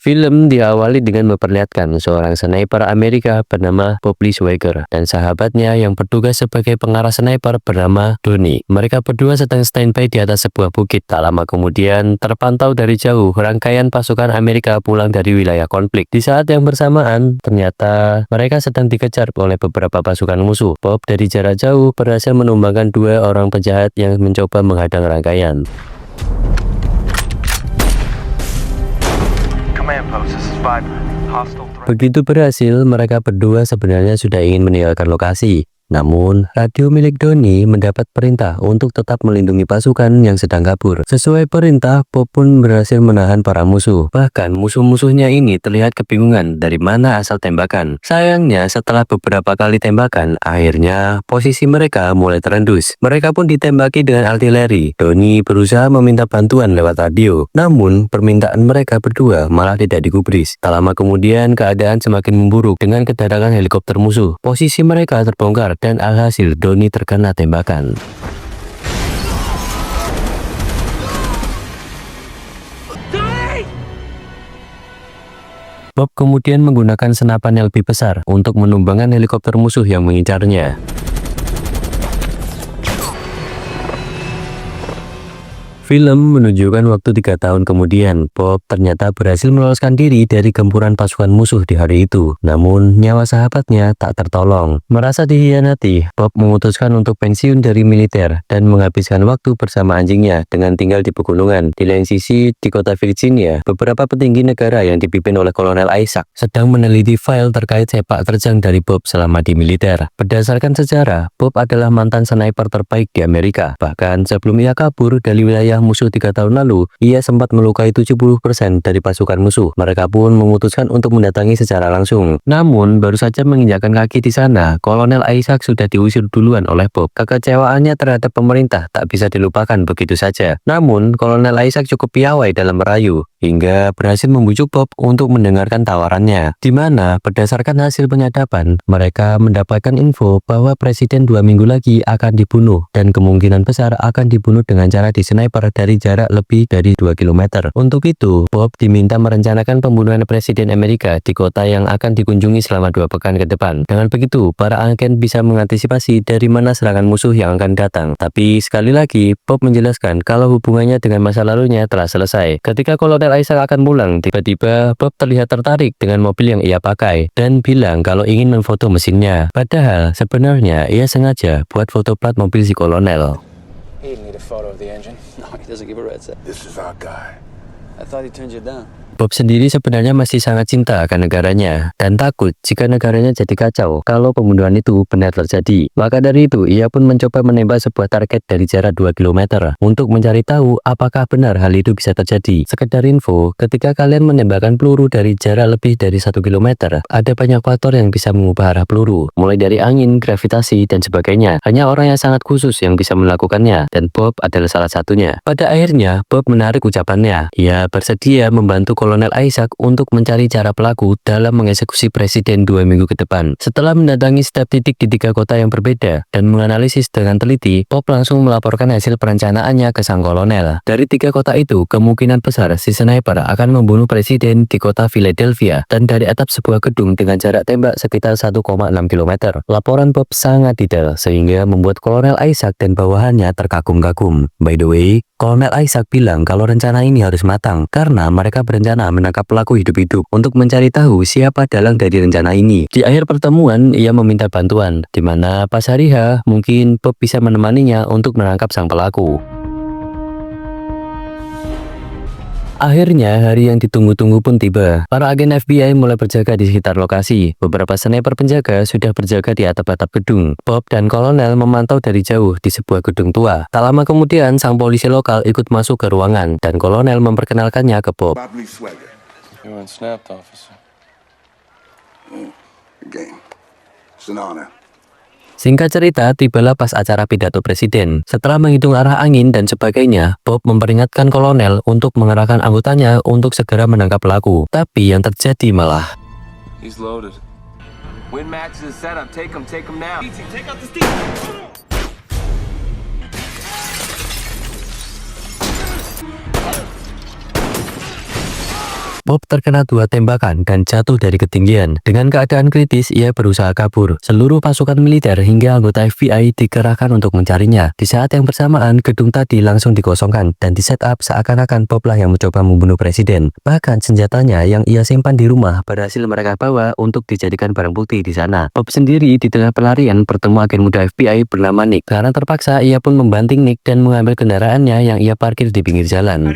Film diawali dengan memperlihatkan seorang sniper Amerika bernama Bob Lee Schweiger dan sahabatnya yang bertugas sebagai pengarah sniper bernama Donnie. Mereka berdua sedang standby di atas sebuah bukit. Tak lama kemudian, terpantau dari jauh rangkaian pasukan Amerika pulang dari wilayah konflik. Di saat yang bersamaan, ternyata mereka sedang dikejar oleh beberapa pasukan musuh. Bob dari jarak jauh berhasil menumbangkan dua orang penjahat yang mencoba menghadang rangkaian. Begitu berhasil, mereka berdua sebenarnya sudah ingin meninggalkan lokasi. Namun, radio milik Donnie mendapat perintah untuk tetap melindungi pasukan yang sedang kabur. Sesuai perintah, Bob pun berhasil menahan para musuh. Bahkan, musuh-musuhnya ini terlihat kebingungan dari mana asal tembakan. Sayangnya, setelah beberapa kali tembakan, akhirnya posisi mereka mulai terendus. Mereka pun ditembaki dengan artileri. Donnie berusaha meminta bantuan lewat radio. Namun, permintaan mereka berdua malah tidak digubris. Tak lama kemudian, keadaan semakin memburuk dengan kedatangan helikopter musuh. Posisi mereka terbongkar dan alhasil Donnie terkena tembakan. Bob kemudian menggunakan senapan yang lebih besar untuk menumbangkan helikopter musuh yang mengincarnya. Film menunjukkan waktu 3 tahun kemudian, Bob ternyata berhasil meloloskan diri dari gempuran pasukan musuh di hari itu. Namun, nyawa sahabatnya tak tertolong. Merasa dikhianati, Bob memutuskan untuk pensiun dari militer dan menghabiskan waktu bersama anjingnya dengan tinggal di pegunungan. Di lain sisi, di kota Virginia, beberapa petinggi negara yang dipimpin oleh Kolonel Isaac sedang meneliti file terkait sepak terjang dari Bob selama di militer. Berdasarkan sejarah, Bob adalah mantan sniper terbaik di Amerika. Bahkan sebelum ia kabur dari wilayah musuh 3 tahun lalu, ia sempat melukai 70% dari pasukan musuh. Mereka pun memutuskan untuk mendatangi secara langsung. Namun, baru saja menginjakkan kaki di sana, Kolonel Isaac sudah diusir duluan oleh Bob. Kekecewaannya terhadap pemerintah tak bisa dilupakan begitu saja. Namun, Kolonel Isaac cukup piawai dalam merayu, hingga berhasil membujuk Bob untuk mendengarkan tawarannya. Di mana, berdasarkan hasil penyadapan, mereka mendapatkan info bahwa Presiden 2 minggu lagi akan dibunuh, dan kemungkinan besar akan dibunuh dengan cara disniper dari jarak lebih dari 2 km. Untuk itu, Bob diminta merencanakan pembunuhan Presiden Amerika di kota yang akan dikunjungi selama 2 pekan ke depan. Dengan begitu, para agen bisa mengantisipasi dari mana serangan musuh yang akan datang. Tapi sekali lagi, Bob menjelaskan kalau hubungannya dengan masa lalunya telah selesai. Ketika Kolonel Isaac akan pulang, tiba-tiba Bob terlihat tertarik dengan mobil yang ia pakai dan bilang kalau ingin memfoto mesinnya. Padahal sebenarnya ia sengaja buat foto plat mobil si kolonel. He didn't need a photo of the engine. No, he doesn't give a rat's ass. This is our guy. I thought he turned you down. Bob sendiri sebenarnya masih sangat cinta akan negaranya dan takut jika negaranya jadi kacau kalau pembunuhan itu benar terjadi. Maka dari itu, ia pun mencoba menembak sebuah target dari jarak 2 km untuk mencari tahu apakah benar hal itu bisa terjadi. Sekedar info, ketika kalian menembakkan peluru dari jarak lebih dari 1 km, ada banyak faktor yang bisa mengubah arah peluru, mulai dari angin, gravitasi, dan sebagainya. Hanya orang yang sangat khusus yang bisa melakukannya, dan Bob adalah salah satunya. Pada akhirnya, Bob menarik ucapannya. Ia bersedia membantu Kolonel Isaac untuk mencari cara pelaku dalam mengeksekusi presiden 2 minggu ke depan. Setelah mendatangi setiap titik di 3 kota yang berbeda dan menganalisis dengan teliti, Bob langsung melaporkan hasil perencanaannya ke sang kolonel. Dari 3 kota itu, kemungkinan besar si sniper akan membunuh presiden di kota Philadelphia dan dari atap sebuah gedung dengan jarak tembak sekitar 1,6 km. Laporan Bob sangat detail sehingga membuat Kolonel Isaac dan bawahannya terkagum-kagum. By the way, Kolonel Isaac bilang kalau rencana ini harus matang karena mereka berencana menangkap pelaku hidup-hidup untuk mencari tahu siapa dalang dari rencana ini. Di akhir pertemuan, ia meminta bantuan, di mana pas hari H, mungkin Bob bisa menemaninya untuk menangkap sang pelaku. Akhirnya, hari yang ditunggu-tunggu pun tiba. Para agen FBI mulai berjaga di sekitar lokasi. Beberapa sniper penjaga sudah berjaga di atap-atap gedung. Bob dan kolonel memantau dari jauh di sebuah gedung tua. Tak lama kemudian, sang polisi lokal ikut masuk ke ruangan, dan kolonel memperkenalkannya ke Bob. Bob Lee Schweiger. You weren't snapped, officer. Again. It's an honor. Singkat cerita, tibalah pas acara pidato presiden. Setelah menghitung arah angin dan sebagainya, Bob memperingatkan kolonel untuk mengerahkan anggotanya untuk segera menangkap pelaku. Tapi yang terjadi malah... He's loaded. Win matches is set up. Take him now. Take out the steam. Bob terkena 2 tembakan dan jatuh dari ketinggian. Dengan keadaan kritis, ia berusaha kabur. Seluruh pasukan militer hingga anggota FBI dikerahkan untuk mencarinya. Di saat yang bersamaan, gedung tadi langsung dikosongkan dan di setup seakan-akan Bob lah yang mencoba membunuh presiden. Bahkan senjatanya yang ia simpan di rumah berhasil mereka bawa untuk dijadikan barang bukti di sana. Bob sendiri di tengah pelarian bertemu agen muda FBI bernama Nick. Karena terpaksa, ia pun membanting Nick dan mengambil kendaraannya yang ia parkir di pinggir jalan.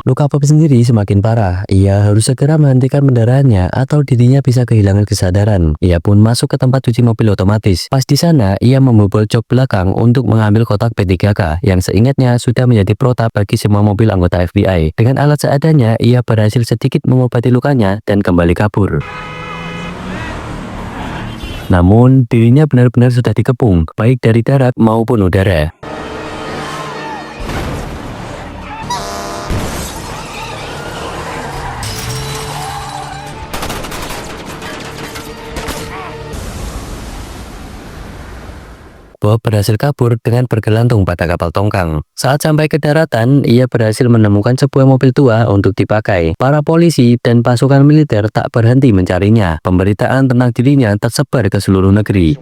Luka Bob sendiri semakin parah. Ia harus segera menghentikan kendaraannya atau dirinya bisa kehilangan kesadaran. Ia pun masuk ke tempat cuci mobil otomatis. Pas di sana, ia membobol jok belakang untuk mengambil kotak P3K yang seingatnya sudah menjadi protap bagi semua mobil anggota FBI. Dengan alat seadanya, ia berhasil sedikit mengobati lukanya dan kembali kabur. Namun, dirinya benar-benar sudah dikepung, baik dari darat maupun udara. Bob berhasil kabur dengan bergelantung pada kapal tongkang. Saat sampai ke daratan, ia berhasil menemukan sebuah mobil tua untuk dipakai. Para polisi dan pasukan militer tak berhenti mencarinya. Pemberitaan tentang dirinya tersebar ke seluruh negeri.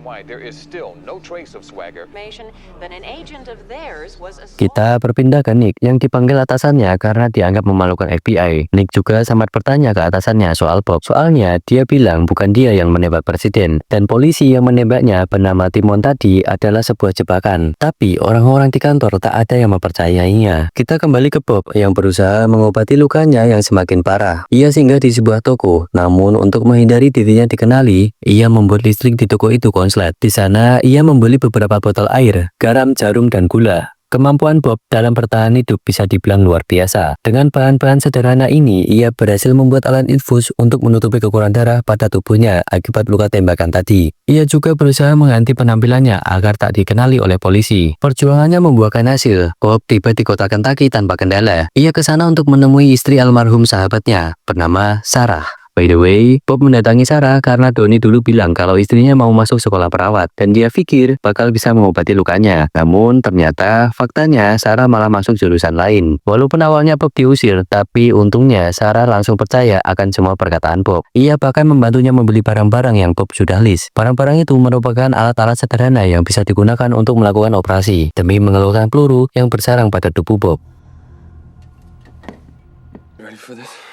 Kita berpindah ke Nick yang dipanggil atasannya karena dianggap memalukan FBI. Nick juga sempat bertanya ke atasannya soal Bob. Soalnya dia bilang bukan dia yang menembak presiden dan polisi yang menembaknya bernama Timon tadi adalah sebuah jebakan. Tapi orang-orang di kantor tak ada yang mempercayainya. Kita kembali ke Bob yang berusaha mengobati lukanya yang semakin parah. Ia singgah di sebuah toko. Namun untuk menghindari dirinya dikenali, ia membuat listrik di toko itu konslet. Di sana ia membeli beberapa botol air, garam, jarum, dan gula. Kemampuan Bob dalam bertahan hidup bisa dibilang luar biasa. Dengan bahan-bahan sederhana ini, ia berhasil membuat alat infus untuk menutupi kekurangan darah pada tubuhnya akibat luka tembakan tadi. Ia juga berusaha mengganti penampilannya agar tak dikenali oleh polisi. Perjuangannya membuahkan hasil. Bob tiba di kota Kentucky tanpa kendala. Ia ke sana untuk menemui istri almarhum sahabatnya bernama Sarah. By the way, Bob mendatangi Sarah karena Donnie dulu bilang kalau istrinya mau masuk sekolah perawat dan dia pikir bakal bisa mengobati lukanya. Namun ternyata faktanya Sarah malah masuk jurusan lain. Walaupun awalnya Bob diusir, tapi untungnya Sarah langsung percaya akan semua perkataan Bob. Ia bahkan membantunya membeli barang-barang yang Bob sudah list. Barang-barang itu merupakan alat-alat sederhana yang bisa digunakan untuk melakukan operasi demi mengeluarkan peluru yang bersarang pada tubuh Bob. Ready for this?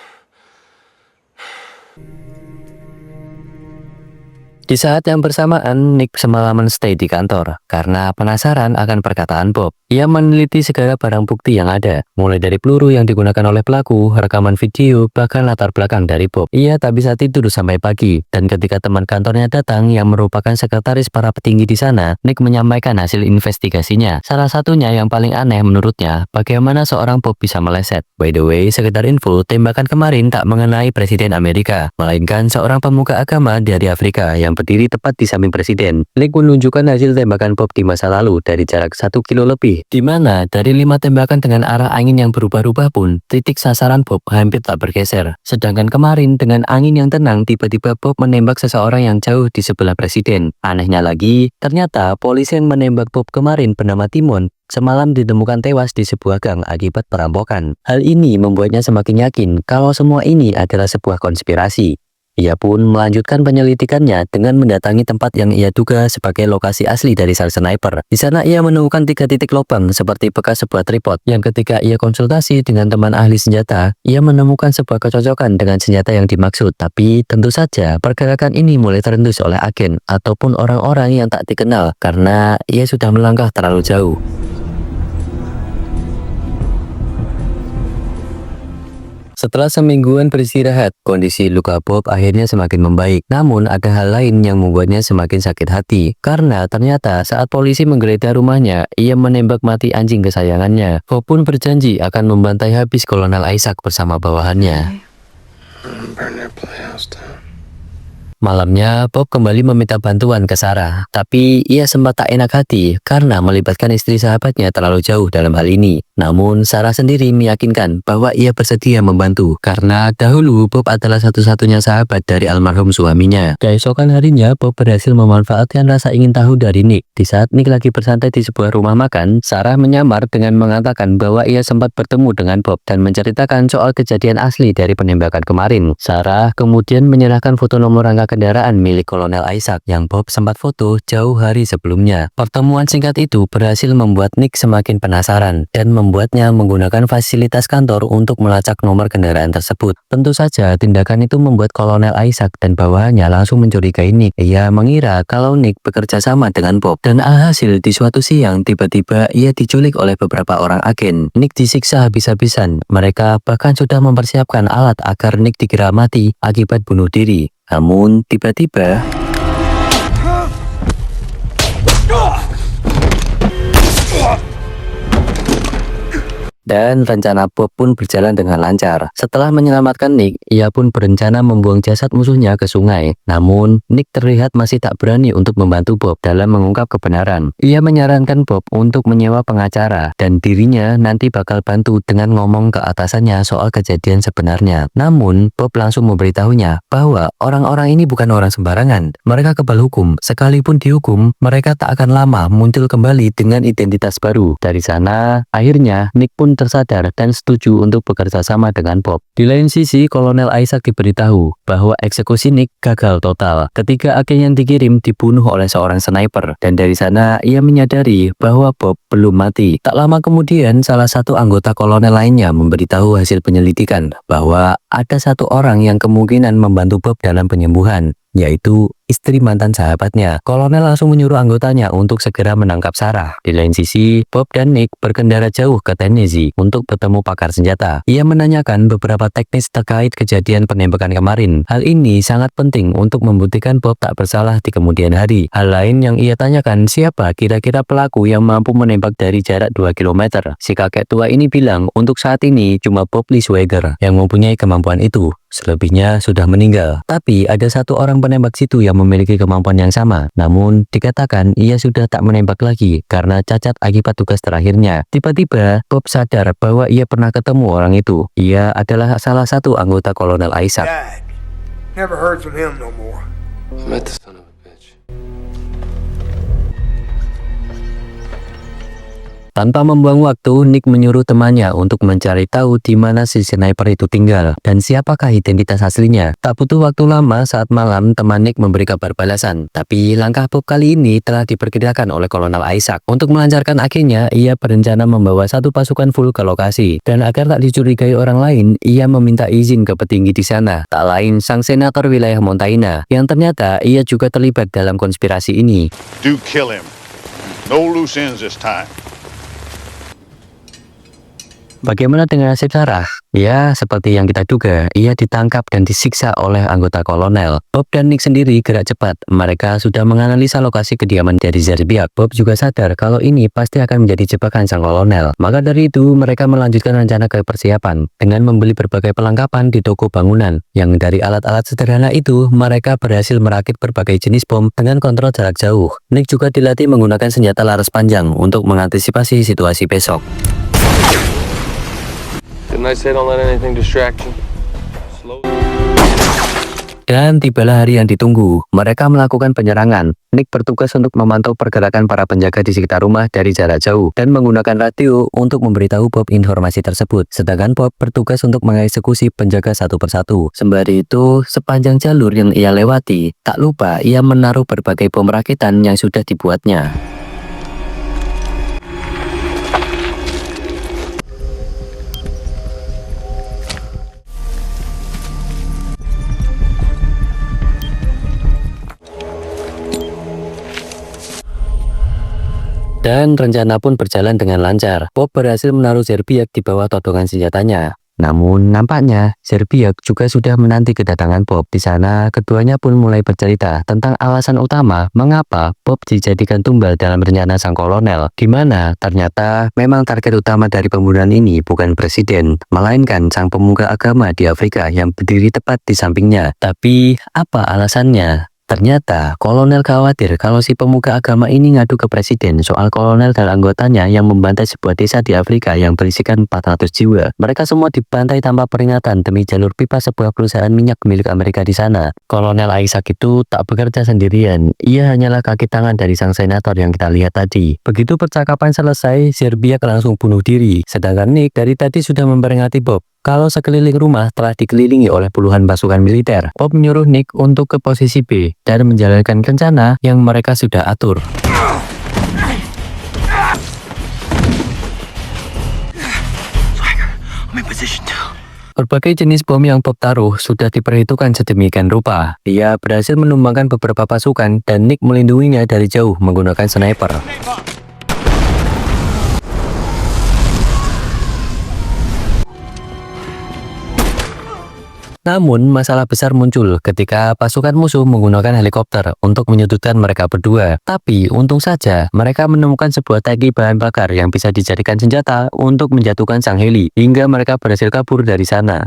Di saat yang bersamaan, Nick semalaman stay di kantor karena penasaran akan perkataan Bob. Ia meneliti segala barang bukti yang ada, mulai dari peluru yang digunakan oleh pelaku, rekaman video, bahkan latar belakang dari Bob. Ia tak bisa tidur sampai pagi, dan ketika teman kantornya datang yang merupakan sekretaris para petinggi di sana, Nick menyampaikan hasil investigasinya. Salah satunya yang paling aneh menurutnya, bagaimana seorang Bob bisa meleset. By the way, sekedar info, tembakan kemarin tak mengenai Presiden Amerika, melainkan seorang pemuka agama dari Afrika yang berdiri tepat di samping presiden. Nick menunjukkan hasil tembakan Bob di masa lalu dari jarak 1 kilo lebih, di mana dari 5 tembakan dengan arah angin yang berubah-ubah pun, titik sasaran Bob hampir tak bergeser. Sedangkan kemarin dengan angin yang tenang, tiba-tiba Bob menembak seseorang yang jauh di sebelah presiden. Anehnya lagi, ternyata polisi yang menembak Bob kemarin bernama Timon semalam ditemukan tewas di sebuah gang akibat perampokan. Hal ini membuatnya semakin yakin kalau semua ini adalah sebuah konspirasi. Ia pun melanjutkan penyelidikannya dengan mendatangi tempat yang ia duga sebagai lokasi asli dari sel sniper. Di sana ia menemukan 3 titik lubang seperti bekas sebuah tripod yang ketika ia konsultasi dengan teman ahli senjata, ia menemukan sebuah kecocokan dengan senjata yang dimaksud. Tapi tentu saja pergerakan ini mulai terendus oleh agen ataupun orang-orang yang tak dikenal karena ia sudah melangkah terlalu jauh. Setelah semingguan beristirahat, kondisi luka Bob akhirnya semakin membaik. Namun ada hal lain yang membuatnya semakin sakit hati. Karena ternyata saat polisi menggeledah rumahnya, ia menembak mati anjing kesayangannya. Bob pun berjanji akan membantai habis Kolonel Isaac bersama bawahannya. Malamnya, Bob kembali meminta bantuan ke Sarah. Tapi ia sempat tak enak hati karena melibatkan istri sahabatnya terlalu jauh dalam hal ini. Namun Sarah sendiri meyakinkan bahwa ia bersedia membantu karena dahulu Bob adalah satu-satunya sahabat dari almarhum suaminya. Keesokan harinya Bob berhasil memanfaatkan rasa ingin tahu dari Nick. Di saat Nick lagi bersantai di sebuah rumah makan, Sarah menyamar dengan mengatakan bahwa ia sempat bertemu dengan Bob dan menceritakan soal kejadian asli dari penembakan kemarin. Sarah kemudian menyerahkan foto nomor rangka kendaraan milik Kolonel Isaac yang Bob sempat foto jauh hari sebelumnya. Pertemuan singkat itu berhasil membuat Nick semakin penasaran dan membuatnya menggunakan fasilitas kantor untuk melacak nomor kendaraan tersebut. Tentu saja tindakan itu membuat Kolonel Isaac dan bawahannya langsung mencurigai Nick. Ia mengira kalau Nick bekerja sama dengan Bob dan alhasil di suatu siang tiba-tiba ia diculik oleh beberapa orang agen. Nick disiksa habis-habisan. Mereka bahkan sudah mempersiapkan alat agar Nick dikira mati akibat bunuh diri. Namun tiba-tiba dan rencana Bob pun berjalan dengan lancar. Setelah menyelamatkan Nick, ia pun berencana membuang jasad musuhnya ke sungai. Namun, Nick terlihat masih tak berani untuk membantu Bob dalam mengungkap kebenaran. Ia menyarankan Bob untuk menyewa pengacara dan dirinya nanti bakal bantu dengan ngomong ke atasannya soal kejadian sebenarnya. Namun, Bob langsung memberitahunya bahwa orang-orang ini bukan orang sembarangan. Mereka kebal hukum. Sekalipun dihukum, mereka tak akan lama muncul kembali dengan identitas baru. Dari sana, akhirnya Nick pun tersadar dan setuju untuk bekerja sama dengan Bob. Di lain sisi, Kolonel Isaac diberitahu bahwa eksekusi Nick gagal total ketika agen yang dikirim dibunuh oleh seorang sniper, dan dari sana ia menyadari bahwa Bob belum mati. Tak lama kemudian, salah satu anggota kolonel lainnya memberitahu hasil penyelidikan bahwa ada satu orang yang kemungkinan membantu Bob dalam penyembuhan, yaitu istri mantan sahabatnya. Kolonel langsung menyuruh anggotanya untuk segera menangkap Sarah. Di lain sisi, Bob dan Nick berkendara jauh ke Tennessee untuk bertemu pakar senjata. Ia menanyakan beberapa teknis terkait kejadian penembakan kemarin. Hal ini sangat penting untuk membuktikan Bob tak bersalah di kemudian hari. Hal lain yang ia tanyakan, siapa kira-kira pelaku yang mampu menembak dari jarak 2 km. Si kakek tua ini bilang untuk saat ini cuma Bob Lee Swagger yang mempunyai kemampuan itu. Selebihnya sudah meninggal. Tapi ada satu orang penembak situ yang memiliki kemampuan yang sama. Namun dikatakan ia sudah tak menembak lagi karena cacat akibat tugas terakhirnya. Tiba-tiba Bob sadar bahwa ia pernah ketemu orang itu. Ia adalah salah satu anggota Kolonel Isaac. Died. Never heard from him no more. I met the son of a bitch. Tanpa membuang waktu, Nick menyuruh temannya untuk mencari tahu di mana si sniper itu tinggal dan siapakah identitas aslinya. Tak butuh waktu lama, saat malam teman Nick memberi kabar balasan. Tapi langkah Bob kali ini telah diperkirakan oleh Kolonel Isaac. Untuk melancarkan agennya, ia berencana membawa satu pasukan full ke lokasi. Dan agar tak dicurigai orang lain, ia meminta izin ke petinggi di sana. Tak lain sang senator wilayah Montana, yang ternyata ia juga terlibat dalam konspirasi ini. Do kill him. No loose ends this time. Bagaimana dengan nasib Sarah? Ya, seperti yang kita duga, ia ditangkap dan disiksa oleh anggota kolonel. Bob dan Nick sendiri gerak cepat. Mereka sudah menganalisa lokasi kediaman dari Zerbiak. Bob juga sadar kalau ini pasti akan menjadi jebakan sang kolonel. Maka dari itu, mereka melanjutkan rencana ke persiapan dengan membeli berbagai perlengkapan di toko bangunan. Yang dari alat-alat sederhana itu, mereka berhasil merakit berbagai jenis bom dengan kontrol jarak jauh. Nick juga dilatih menggunakan senjata laras panjang untuk mengantisipasi situasi besok. Didn't I say don't let anything distract you? Slow. Dan tibalah hari yang ditunggu. Mereka melakukan penyerangan. Nick bertugas untuk memantau pergerakan para penjaga di sekitar rumah dari jarak jauh dan menggunakan radio untuk memberitahu Bob informasi tersebut. Sedangkan Bob bertugas untuk mengeksekusi penjaga satu persatu. Sembari itu, sepanjang jalur yang ia lewati, tak lupa ia menaruh berbagai bom rakitan yang sudah dibuatnya. Dan rencana pun berjalan dengan lancar. Bob berhasil menaruh Zerbiak di bawah todongan senjatanya. Namun nampaknya Zerbiak juga sudah menanti kedatangan Bob. Di sana keduanya pun mulai bercerita tentang alasan utama mengapa Bob dijadikan tumbal dalam rencana sang kolonel, di mana ternyata memang target utama dari pembunuhan ini bukan presiden, melainkan sang pemuka agama di Afrika yang berdiri tepat di sampingnya. Tapi apa alasannya? Ternyata kolonel khawatir kalau si pemuka agama ini ngadu ke presiden soal kolonel dan anggotanya yang membantai sebuah desa di Afrika yang berisikan 400 jiwa. Mereka semua dibantai tanpa peringatan demi jalur pipa sebuah perusahaan minyak milik Amerika di sana. Kolonel Isaac itu tak bekerja sendirian. Ia hanyalah kaki tangan dari sang senator yang kita lihat tadi. Begitu percakapan selesai, Zerbiak langsung bunuh diri. Sedangkan Nick dari tadi sudah memperingati Bob kalau sekeliling rumah telah dikelilingi oleh puluhan pasukan militer. Bob menyuruh Nick untuk ke posisi B dan menjalankan rencana yang mereka sudah atur. Berbagai jenis bom yang Bob taruh sudah diperhitungkan sedemikian rupa. Dia berhasil menumbangkan beberapa pasukan dan Nick melindunginya dari jauh menggunakan sniper. Namun, masalah besar muncul ketika pasukan musuh menggunakan helikopter untuk menyudutkan mereka berdua. Tapi, untung saja, mereka menemukan sebuah tangki bahan bakar yang bisa dijadikan senjata untuk menjatuhkan sang heli, hingga mereka berhasil kabur dari sana.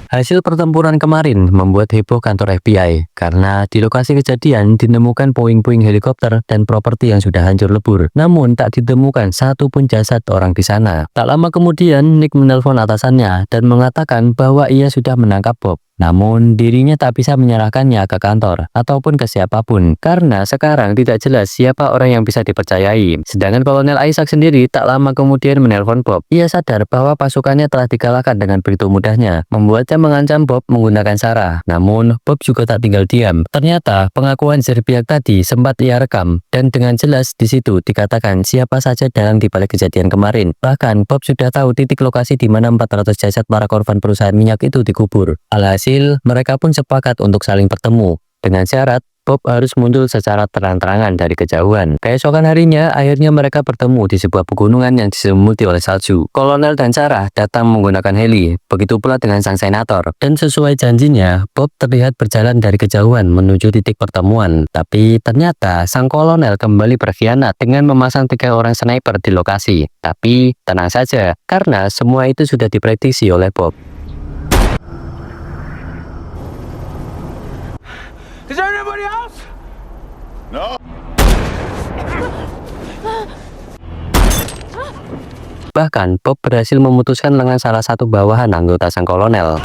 Hasil pertempuran kemarin membuat heboh kantor FBI karena di lokasi kejadian ditemukan puing-puing helikopter dan properti yang sudah hancur lebur. Namun tak ditemukan satu pun jasad orang di sana. Tak lama kemudian Nick menelpon atasannya dan mengatakan bahwa ia sudah menangkap Bob. Namun dirinya tak bisa menyerahkannya ke kantor ataupun ke siapapun karena sekarang tidak jelas siapa orang yang bisa dipercayai. Sedangkan Kolonel Isaac sendiri tak lama kemudian menelpon Bob. Ia sadar bahwa pasukannya telah dikalahkan dengan begitu mudahnya, membuatnya mengancam Bob menggunakan Sarah. Namun Bob juga tak tinggal diam. Ternyata pengakuan Zerbiak tadi sempat ia rekam dan dengan jelas di situ dikatakan siapa saja dalang di balik kejadian kemarin. Bahkan Bob sudah tahu titik lokasi di mana 400 jasad para korban perusahaan minyak itu dikubur. Alhasil, mereka pun sepakat untuk saling bertemu. Dengan syarat, Bob harus muncul secara terang-terangan dari kejauhan. Keesokan harinya, akhirnya mereka bertemu di sebuah pegunungan yang diselimuti oleh salju. Kolonel dan Sarah datang menggunakan heli, begitu pula dengan sang senator. Dan sesuai janjinya, Bob terlihat berjalan dari kejauhan menuju titik pertemuan. Tapi ternyata sang kolonel kembali berkhianat dengan memasang 3 orang sniper di lokasi. Tapi tenang saja, karena semua itu sudah diprediksi oleh Bob. Is there anybody else? No. Bahkan Bob berhasil memutuskan lengan salah satu bawahan anggota sang kolonel.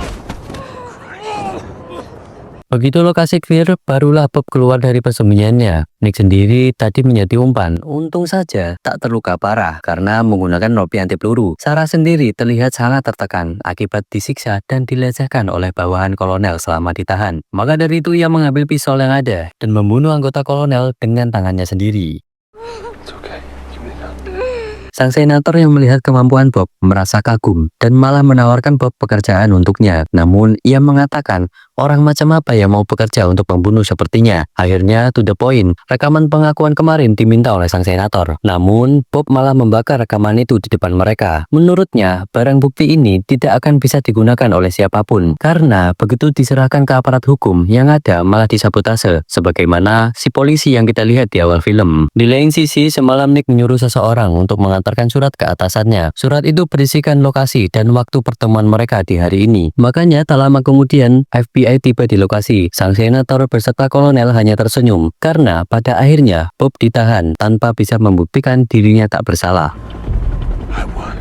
Begitu lokasi clear, barulah Bob keluar dari persembunyiannya. Nick sendiri tadi menjadi umpan. Untung saja tak terluka parah karena menggunakan rompi anti peluru. Sarah sendiri terlihat sangat tertekan akibat disiksa dan dilecehkan oleh bawahan kolonel selama ditahan. Maka dari itu ia mengambil pistol yang ada dan membunuh anggota kolonel dengan tangannya sendiri. It's okay. Give me the gun. Sang senator yang melihat kemampuan Bob merasa kagum dan malah menawarkan Bob pekerjaan untuknya. Namun ia mengatakan orang macam apa yang mau bekerja untuk membunuh sepertinya. Akhirnya to the point, rekaman pengakuan kemarin diminta oleh sang senator. Namun Bob malah membakar rekaman itu di depan mereka. Menurutnya barang bukti ini tidak akan bisa digunakan oleh siapapun karena begitu diserahkan ke aparat hukum yang ada malah disabotase sebagaimana si polisi yang kita lihat di awal film. Di lain sisi, semalam Nick menyuruh seseorang untuk mengantarkan surat ke atasannya. Surat itu berisikan lokasi dan waktu pertemuan mereka di hari ini. Makanya tak lama kemudian FBI tiba di lokasi. Sang senator beserta kolonel hanya tersenyum karena pada akhirnya Bob ditahan tanpa bisa membuktikan dirinya tak bersalah. I won.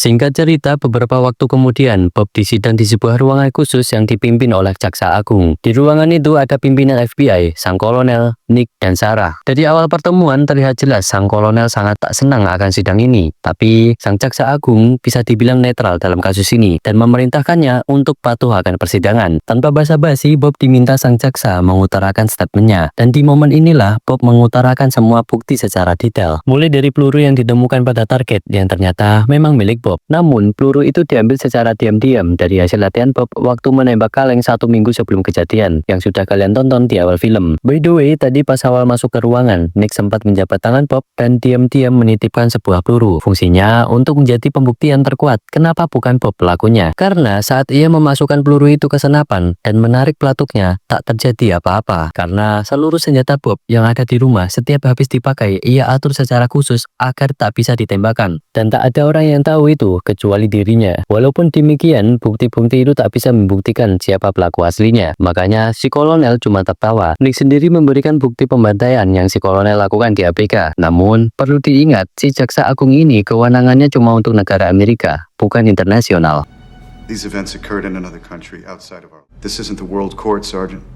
Singkat cerita, beberapa waktu kemudian Bob disidang di sebuah ruangan khusus yang dipimpin oleh Jaksa Agung. Di ruangan itu ada pimpinan FBI, sang kolonel, Nick, dan Sarah. Dari awal pertemuan terlihat jelas sang kolonel sangat tak senang akan sidang ini. Tapi sang Jaksa Agung bisa dibilang netral dalam kasus ini dan memerintahkannya untuk patuh akan persidangan. Tanpa basa-basi, Bob diminta sang jaksa mengutarakan statementnya. Dan di momen inilah Bob mengutarakan semua bukti secara detail. Mulai dari peluru yang ditemukan pada target yang ternyata memang milik Bob. Namun, peluru itu diambil secara diam-diam dari hasil latihan Bob waktu menembak kaleng 1 minggu sebelum kejadian yang sudah kalian tonton di awal film. By the way, tadi Jadi pas awal masuk ke ruangan, Nick sempat menjabat tangan Bob dan diam-diam menitipkan sebuah peluru. Fungsinya untuk menjadi pembuktian terkuat kenapa bukan Bob pelakunya. Karena saat ia memasukkan peluru itu ke senapan dan menarik pelatuknya, tak terjadi apa-apa. Karena seluruh senjata Bob yang ada di rumah setiap habis dipakai, ia atur secara khusus agar tak bisa ditembakkan. Dan tak ada orang yang tahu itu kecuali dirinya. Walaupun demikian, bukti-bukti itu tak bisa membuktikan siapa pelaku aslinya. Makanya si kolonel cuma tertawa. Nick sendiri memberikan bukti pembantaian yang si kolonel lakukan di APK. Namun, perlu diingat, si jaksa agung ini kewenangannya cuma untuk negara Amerika, bukan internasional. These events occurred in another country outside of our... This isn't the world court, Sergeant.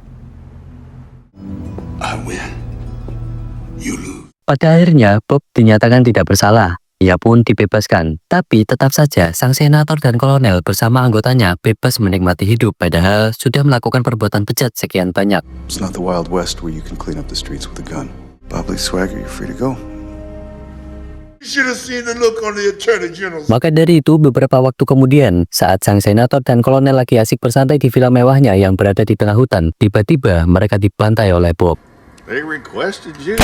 I win. You lose. Pada akhirnya, Bob dinyatakan tidak bersalah. Ia pun dibebaskan. Tapi tetap saja, sang senator dan kolonel bersama anggotanya bebas menikmati hidup, padahal sudah melakukan perbuatan bejat sekian banyak. It's not the Wild West where you can clean up the streets with a gun. Public swagger, you're free to go. You should have seen the look on the Attorney General's. Maka dari itu, beberapa waktu kemudian, saat sang senator dan kolonel lagi asik bersantai di villa mewahnya yang berada di tengah hutan, tiba-tiba mereka dibantai oleh Bob. They requested you.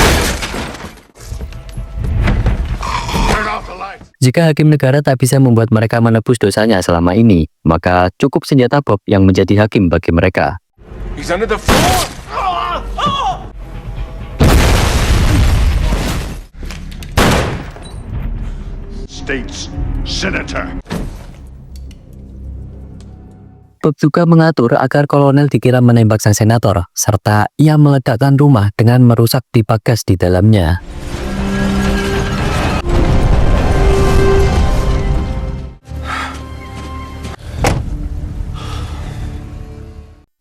Turn off the lights. Jika hakim negara tak bisa membuat mereka menebus dosanya selama ini, maka cukup senjata Bob yang menjadi hakim bagi mereka. He's under the floor! States Senator. Bob juga mengatur agar kolonel dikira menembak sang senator, serta ia meledakkan rumah dengan merusak pipa gas di dalamnya.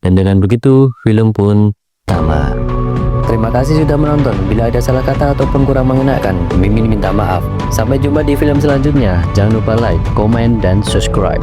Dan dengan begitu, film pun tamat. Terima kasih sudah menonton. Bila ada salah kata ataupun kurang mengenakan, Mimin minta maaf. Sampai jumpa di film selanjutnya. Jangan lupa like, komen, dan subscribe.